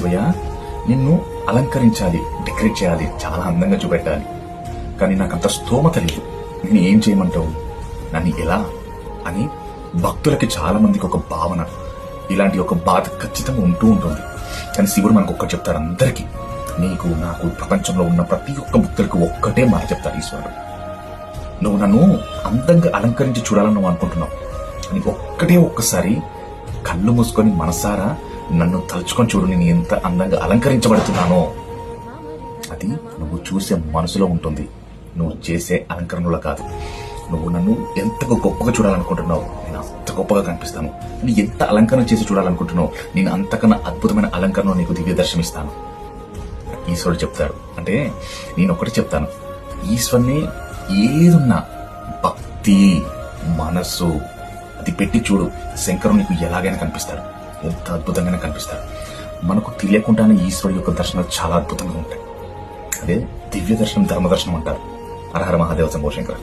శివయ్య నిన్ను అలంకరించాలి, డెకరేట్ చేయాలి, చాలా అందంగా చూపెట్టాలి, కానీ నాకంత స్తోమత లేదు, నేను ఏం చేయమంటావు, నన్ను ఎలా అని భక్తులకి చాలా మందికి ఒక భావన, ఇలాంటి ఒక బాధ ఖచ్చితంగా ఉంటూ ఉంటుంది. కానీ శివుడు మనకు ఒక్కటి చెప్తాడు, అందరికీ, నీకు నాకు ప్రపంచంలో ఉన్న ప్రతి ఒక్క భక్తులకు ఒక్కటే మాట చెప్తాడు ఈశ్వరుడు, నువ్వు నన్ను అందంగా అలంకరించి చూడాలని నువ్వు అనుకుంటున్నావు, అని ఒక్కసారి కళ్ళు మూసుకొని మనసారా నన్ను తలుచుకొని చూడు, నేను ఎంత అందంగా అలంకరించబడుతున్నానో. అది నువ్వు చూసే మనసులో ఉంటుంది, నువ్వు చేసే అలంకరణలో కాదు. నువ్వు నన్ను ఎంత గొప్పగా చూడాలనుకుంటున్నావు, నేను అంత గొప్పగా కనిపిస్తాను. నువ్వు ఎంత అలంకరణ చేసి చూడాలనుకుంటున్నావు, నేను అంతకన్నా అద్భుతమైన అలంకరణ నీకు దివ్య దర్శనమిస్తాను. ఈశ్వరుడు చెప్తాడు. అంటే నేను ఒకటి చెప్తాను, ఈశ్వరుని ఏదున్నా భక్తి మనస్సు అది పెట్టి చూడు, శంకరుడు నీకు ఎలాగైనా కనిపిస్తాడు, ఎంత అద్భుతంగానే కనిపిస్తాడు. మనకు తెలియకుండానే ఈశ్వరుడు యొక్క దర్శనాలు చాలా అద్భుతంగా ఉంటాయి. అదే దివ్య దర్శనం, ధర్మ దర్శనం అంటారు. హర హర మహాదేవ శంభో శంకర.